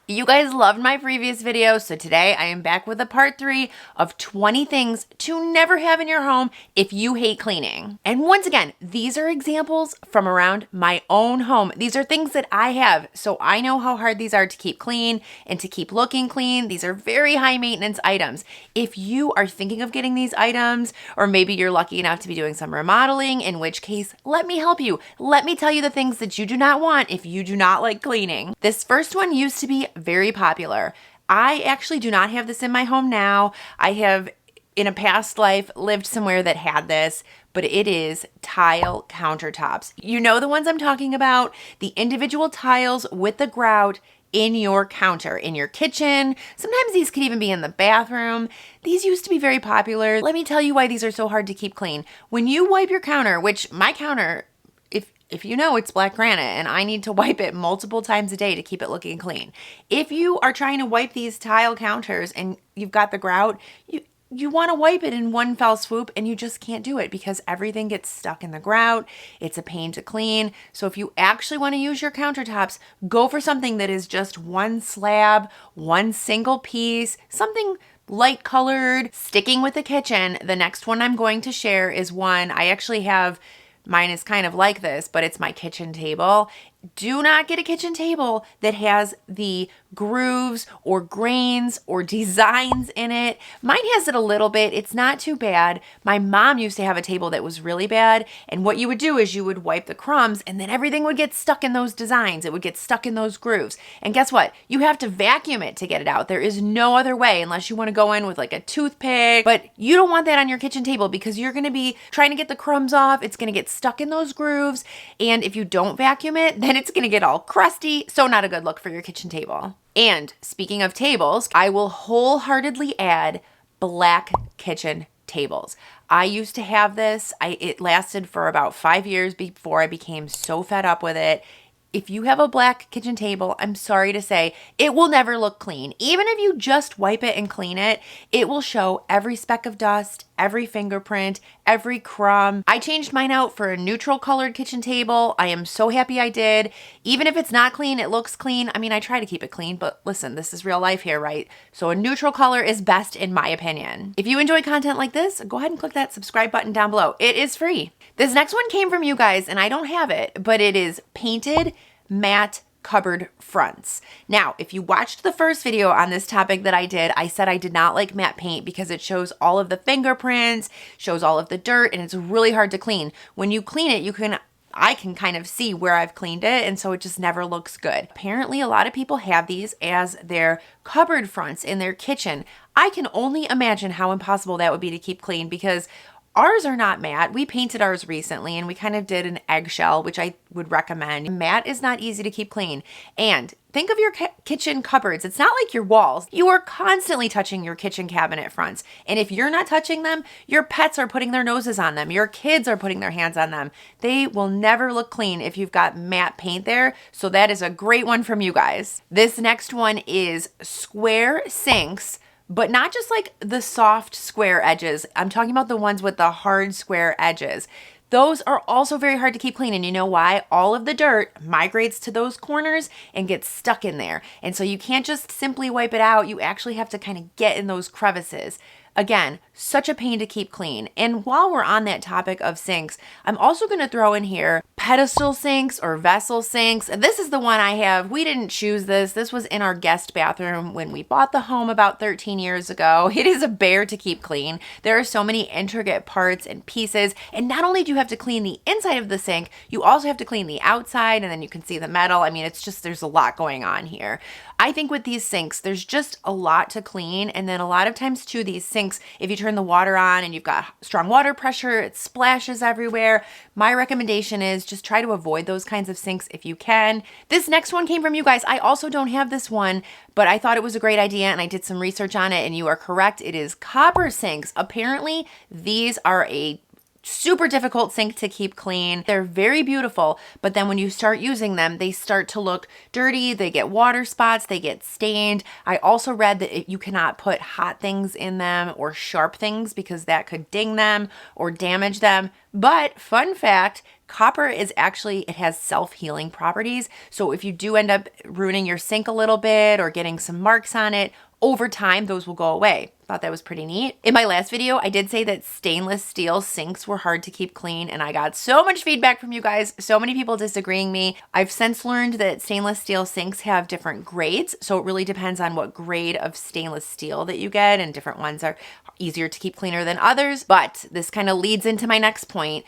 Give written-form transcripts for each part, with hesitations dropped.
You guys loved my previous video, so today I am back with a part 3 of 20 things to never have in your home if you hate cleaning. And once again, these are examples from around my own home. These are things that I have, so I know how hard these are to keep clean and to keep looking clean. These are very high maintenance items. If you are thinking of getting these items, or maybe you're lucky enough to be doing some remodeling, in which case, let me help you. Let me tell you the things that you do not want if you do not like cleaning. This first one used to be very popular. I actually do not have this in my home now. I have in a past life lived somewhere that had this, but it is tile countertops. You know the ones I'm talking about, the individual tiles with the grout in your counter, in your kitchen. Sometimes these could even be in the bathroom. These used to be very popular. Let me tell you why these are so hard to keep clean. When you wipe your counter, which my counter, if you know, it's black granite and I need to wipe it multiple times a day to keep it looking clean. If you are trying to wipe these tile counters and you've got the grout, you want to wipe it in one fell swoop and you just can't do it because everything gets stuck in the grout. It's a pain to clean. So if you actually want to use your countertops, go for something that is just one slab, one single piece, something light colored. Sticking with the kitchen, the next one I'm going to share is one I actually have. Mine is kind of like this, but it's my kitchen table. Do not get a kitchen table that has the grooves or grains or designs in it. Mine has it a little bit. It's not too bad. My mom used to have a table that was really bad. And what you would do is you would wipe the crumbs and then everything would get stuck in those designs. It would get stuck in those grooves. And guess what? You have to vacuum it to get it out. There is no other way unless you want to go in with like a toothpick. But you don't want that on your kitchen table because you're going to be trying to get the crumbs off. It's going to get stuck in those grooves. And if you don't vacuum it, then it's going to get all crusty. So not a good look for your kitchen table. And speaking of tables, I will wholeheartedly add black kitchen tables. I used to have this. It lasted for about 5 years before I became so fed up with it. If you have a black kitchen table, I'm sorry to say, it will never look clean. Even if you just wipe it and clean it, it will show every speck of dust, every fingerprint, every crumb. I changed mine out for a neutral colored kitchen table. I am so happy I did. Even if it's not clean, it looks clean. I mean, I try to keep it clean, but listen, this is real life here, right? So a neutral color is best in my opinion. If you enjoy content like this, go ahead and click that subscribe button down below. It is free. This next one came from you guys, and I don't have it, but it is painted matte cupboard fronts. Now, if you watched the first video on this topic that I did, I said I did not like matte paint because it shows all of the fingerprints, shows all of the dirt, and it's really hard to clean. When you clean it, I can kind of see where I've cleaned it, and so it just never looks good. Apparently, a lot of people have these as their cupboard fronts in their kitchen. I can only imagine how impossible that would be to keep clean because ours are not matte. We painted ours recently and we kind of did an eggshell, which I would recommend. Matte is not easy to keep clean. And think of your kitchen cupboards. It's not like your walls. You are constantly touching your kitchen cabinet fronts. And if you're not touching them, your pets are putting their noses on them. Your kids are putting their hands on them. They will never look clean if you've got matte paint there. So that is a great one from you guys. This next one is square sinks, but not just like the soft square edges. I'm talking about the ones with the hard square edges. Those are also very hard to keep clean. And you know why? All of the dirt migrates to those corners and gets stuck in there. And so you can't just simply wipe it out. You actually have to kind of get in those crevices. Again, such a pain to keep clean. And while we're on that topic of sinks, I'm also going to throw in here pedestal sinks or vessel sinks. This is the one I have. We didn't choose this. This was in our guest bathroom when we bought the home about 13 years ago. It is a bear to keep clean. There are so many intricate parts and pieces. And not only do you have to clean the inside of the sink, you also have to clean the outside, and then you can see the metal. I mean, it's just, there's a lot going on here. I think with these sinks, there's just a lot to clean. And then a lot of times too, these sinks, if you turn the water on and you've got strong water pressure, it splashes everywhere. My recommendation is just try to avoid those kinds of sinks if you can. This next one came from you guys. I also don't have this one, but I thought it was a great idea and I did some research on it, and you are correct. It is copper sinks. Apparently, these are a super difficult sink to keep clean. They're very beautiful, but then when you start using them, they start to look dirty. They get water spots, they get stained. I also read that you cannot put hot things in them or sharp things because that could ding them or damage them. But fun fact, Copper is actually, it has self-healing properties. So if you do end up ruining your sink a little bit or getting some marks on it, over time, those will go away. Thought that was pretty neat. In my last video, I did say that stainless steel sinks were hard to keep clean, and I got so much feedback from you guys, so many people disagreeing me. I've since learned that stainless steel sinks have different grades, so it really depends on what grade of stainless steel that you get, and different ones are easier to keep cleaner than others. But this kind of leads into my next point.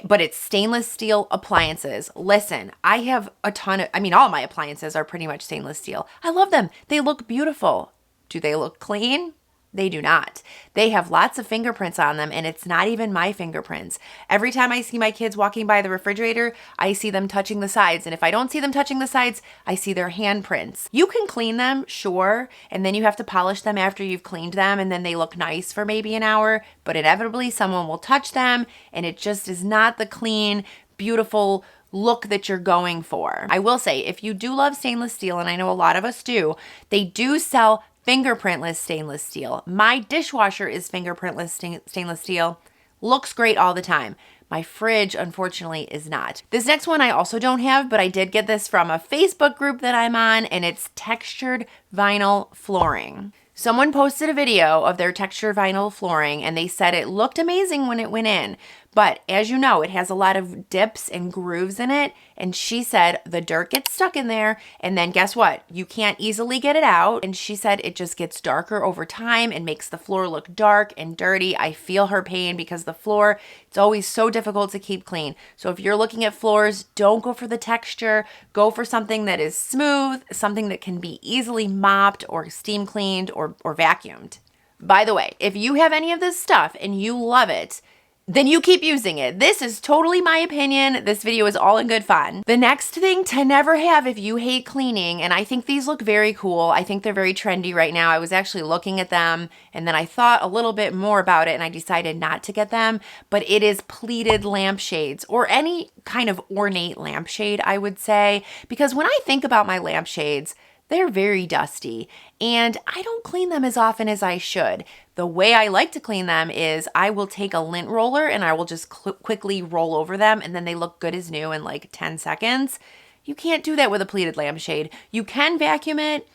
But it's stainless steel appliances. Listen, I have a ton of, all my appliances are pretty much stainless steel. I love them. They look beautiful. Do they look clean? They do not. They have lots of fingerprints on them, and it's not even my fingerprints. Every time I see my kids walking by the refrigerator, I see them touching the sides. And if I don't see them touching the sides, I see their handprints. You can clean them, sure, and then you have to polish them after you've cleaned them, and then they look nice for maybe an hour, but inevitably someone will touch them, and it just is not the clean, beautiful look that you're going for. I will say, if you do love stainless steel, and I know a lot of us do, they do sell fingerprintless stainless steel. My dishwasher is fingerprintless stainless steel. Looks great all the time. My fridge, unfortunately, is not. This next one I also don't have, but I did get this from a Facebook group that I'm on, and it's textured vinyl flooring. Someone posted a video of their textured vinyl flooring, and they said it looked amazing when it went in. But as you know, it has a lot of dips and grooves in it. And she said the dirt gets stuck in there. And then guess what? You can't easily get it out. And she said it just gets darker over time and makes the floor look dark and dirty. I feel her pain because the floor, it's always so difficult to keep clean. So if you're looking at floors, don't go for the texture. Go for something that is smooth, something that can be easily mopped or steam cleaned or vacuumed. By the way, if you have any of this stuff and you love it, then you keep using it. This is totally my opinion. This video is all in good fun. The next thing to never have if you hate cleaning, and I think these look very cool. I think they're very trendy right now. I was actually looking at them, and then I thought a little bit more about it, and I decided not to get them, but it is pleated lampshades, or any kind of ornate lampshade, I would say, because when I think about my lampshades, they're very dusty, and I don't clean them as often as I should. The way I like to clean them is I will take a lint roller and I will just quickly roll over them, and then they look good as new in like 10 seconds. You can't do that with a pleated lampshade. You can vacuum it.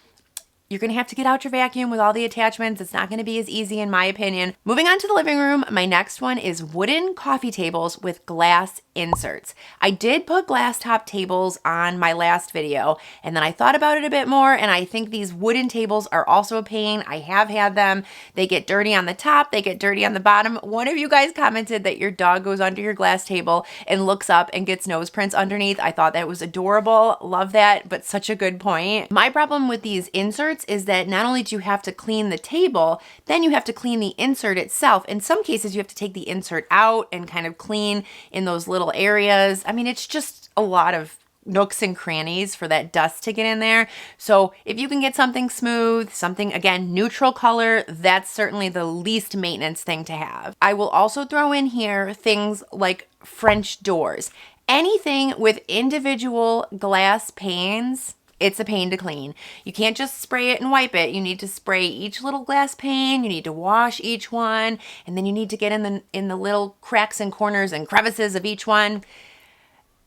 You're going to have to get out your vacuum with all the attachments. It's not going to be as easy in my opinion. Moving on to the living room, my next one is wooden coffee tables with glass inserts. I did put glass top tables on my last video, and then I thought about it a bit more, and I think these wooden tables are also a pain. I have had them. They get dirty on the top. They get dirty on the bottom. One of you guys commented that your dog goes under your glass table and looks up and gets nose prints underneath. I thought that was adorable. Love that, but such a good point. My problem with these inserts is that not only do you have to clean the table, then you have to clean the insert itself. In some cases, you have to take the insert out and kind of clean in those little areas. I mean, it's just a lot of nooks and crannies for that dust to get in there. So if you can get something smooth, something, again, neutral color, that's certainly the least maintenance thing to have. I will also throw in here things like French doors. Anything with individual glass panes, it's a pain to clean. You can't just spray it and wipe it. You need to spray each little glass pane. You need to wash each one, and then you need to get in the little cracks and corners and crevices of each one.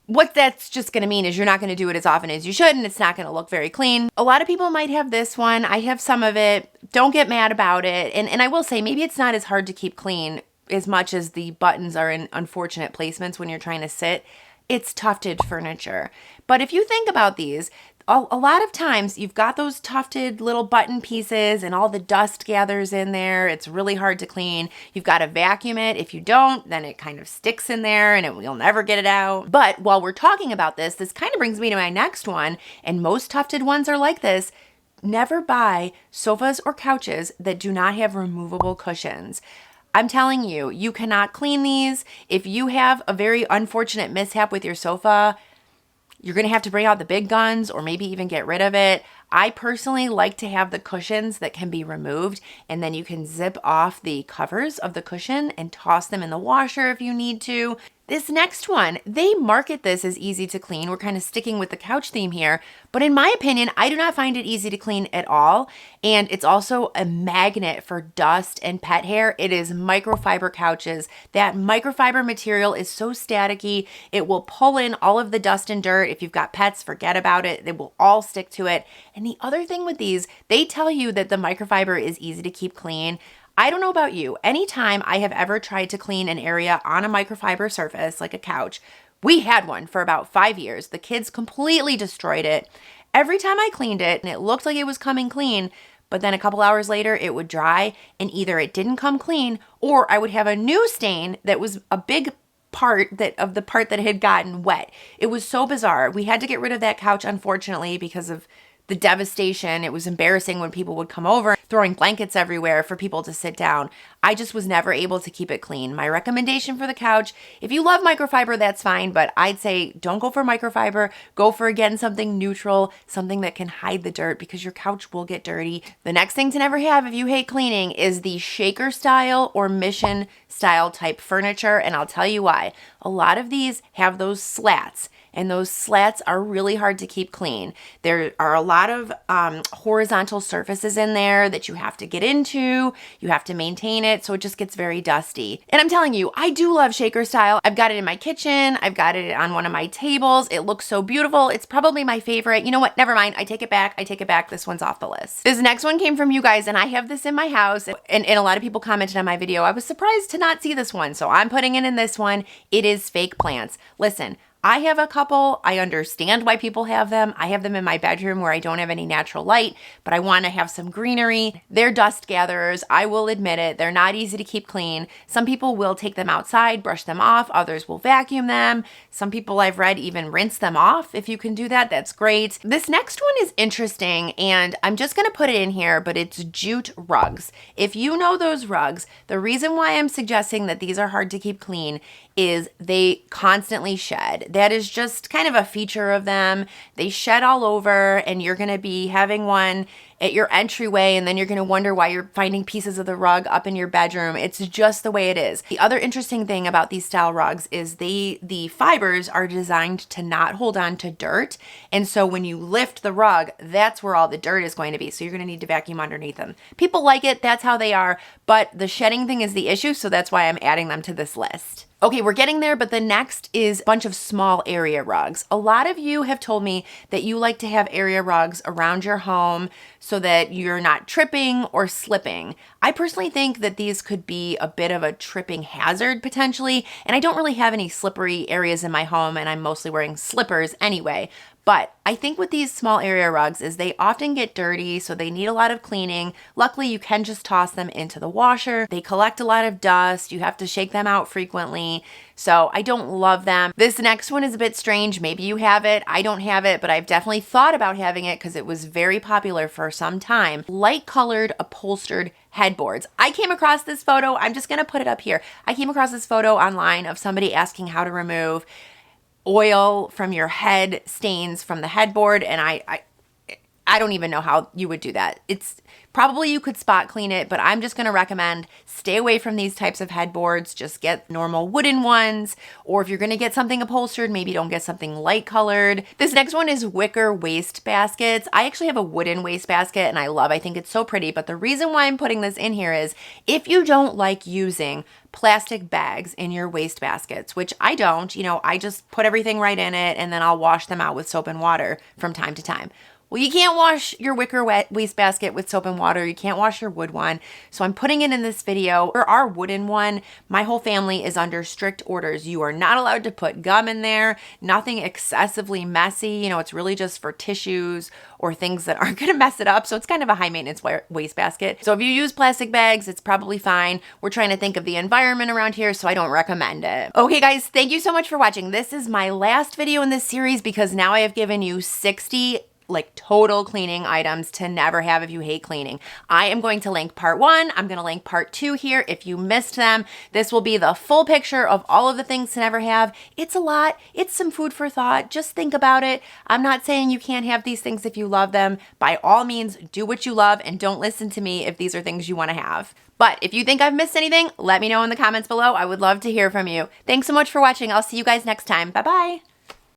What that's just going to mean is you're not going to do it as often as you should, and it's not going to look very clean. A lot of people might have this one. I have some of it. Don't get mad about it. And I will say, maybe it's not as hard to keep clean as much as the buttons are in unfortunate placements when you're trying to sit. It's tufted furniture. But if you think about these, a lot of times you've got those tufted little button pieces and all the dust gathers in there. It's really hard to clean. You've got to vacuum it. If you don't, then it kind of sticks in there and you'll never get it out. But while we're talking about this kind of brings me to my next one, and most tufted ones are like this. Never buy sofas or couches that do not have removable cushions. I'm telling you, you cannot clean these. If you have a very unfortunate mishap with your sofa, you're going to have to bring out the big guns or maybe even get rid of it. I personally like to have the cushions that can be removed, and then you can zip off the covers of the cushion and toss them in the washer if you need to. This next one, they market this as easy to clean. We're kind of sticking with the couch theme here, but in my opinion, I do not find it easy to clean at all. And it's also a magnet for dust and pet hair. It is microfiber couches. That microfiber material is so staticky. It will pull in all of the dust and dirt. If you've got pets, forget about it. They will all stick to it. And the other thing with these, they tell you that the microfiber is easy to keep clean. I don't know about you. Anytime I have ever tried to clean an area on a microfiber surface, like a couch, we had one for about 5 years. The kids completely destroyed it. Every time I cleaned it, and it looked like it was coming clean, but then a couple hours later it would dry and either it didn't come clean or I would have a new stain that was a big part of the part that had gotten wet. It was so bizarre. We had to get rid of that couch, unfortunately, because of the devastation. It was embarrassing when people would come over, throwing blankets everywhere for people to sit down. I just was never able to keep it clean. My recommendation for the couch, if you love microfiber, that's fine, but I'd say don't go for microfiber. Go for, again, something neutral, something that can hide the dirt because your couch will get dirty. The next thing to never have if you hate cleaning is the shaker style or mission style type furniture, and I'll tell you why. A lot of these have those slats, and those slats are really hard to keep clean. There are a lot of horizontal surfaces in there that you have to get into. You have to maintain it, so it just gets very dusty. And I'm telling you, I do love shaker style. I've got it in my kitchen. I've got it on one of my tables. It looks so beautiful. It's probably my favorite. You know what? Never mind. I take it back. I take it back. This one's off the list. This next one came from you guys, and I have this in my house, and a lot of people commented on my video. I was surprised to not see this one, so I'm putting it in this one. It is fake plants. Listen, I have a couple. I understand why people have them. I have them in my bedroom where I don't have any natural light, but I want to have some greenery. They're dust gatherers. I will admit it. They're not easy to keep clean. Some people will take them outside, brush them off. Others will vacuum them. Some people I've read even rinse them off. If you can do that, that's great. This next one is interesting, and I'm just going to put it in here, but it's jute rugs. If you know those rugs, the reason why I'm suggesting that these are hard to keep clean is they constantly shed. That is just kind of a feature of them. They shed all over, and you're going to be having one at your entryway, and then you're going to wonder why you're finding pieces of the rug up in your bedroom. It's just the way it is. The other interesting thing about these style rugs is the fibers are designed to not hold on to dirt. And so when you lift the rug, that's where all the dirt is going to be. So you're going to need to vacuum underneath them. People like it. That's how they are. But the shedding thing is the issue. So that's why I'm adding them to this list. Okay, we're getting there, but the next is a bunch of small area rugs. A lot of you have told me that you like to have area rugs around your home so that you're not tripping or slipping. I personally think that these could be a bit of a tripping hazard potentially, and I don't really have any slippery areas in my home, and I'm mostly wearing slippers anyway. But I think with these small area rugs is they often get dirty, so they need a lot of cleaning. Luckily, you can just toss them into the washer. They collect a lot of dust. You have to shake them out frequently. So I don't love them. This next one is a bit strange. Maybe you have it. I don't have it, but I've definitely thought about having it because it was very popular for some time. Light colored upholstered headboards. I came across this photo. I'm just going to put it up here. I came across this photo online of somebody asking how to remove oil from your head stains from the headboard, and I don't even know how you would do that. It's probably you could spot clean it, but I'm just going to recommend stay away from these types of headboards. Just get normal wooden ones, or if you're going to get something upholstered, maybe don't get something light colored. This next one is wicker waste baskets. I actually have a wooden waste basket and I think it's so pretty, but the reason why I'm putting this in here is if you don't like using plastic bags in your waste baskets, which I don't, I just put everything right in it and then I'll wash them out with soap and water from time to time. Well, you can't wash your wicker waste basket with soap and water. You can't wash your wood one. So I'm putting it in this video. For our wooden one, my whole family is under strict orders. You are not allowed to put gum in there, nothing excessively messy. It's really just for tissues or things that aren't going to mess it up. So it's kind of a high maintenance waste basket. So if you use plastic bags, it's probably fine. We're trying to think of the environment around here, so I don't recommend it. Okay, guys, thank you so much for watching. This is my last video in this series because now I have given you 60 like total cleaning items to never have if you hate cleaning. I am going to link part 1. I'm going to link part 2 here if you missed them. This will be the full picture of all of the things to never have. It's a lot. It's some food for thought. Just think about it. I'm not saying you can't have these things if you love them. By all means, do what you love and don't listen to me if these are things you want to have. But if you think I've missed anything, let me know in the comments below. I would love to hear from you. Thanks so much for watching. I'll see you guys next time. Bye-bye.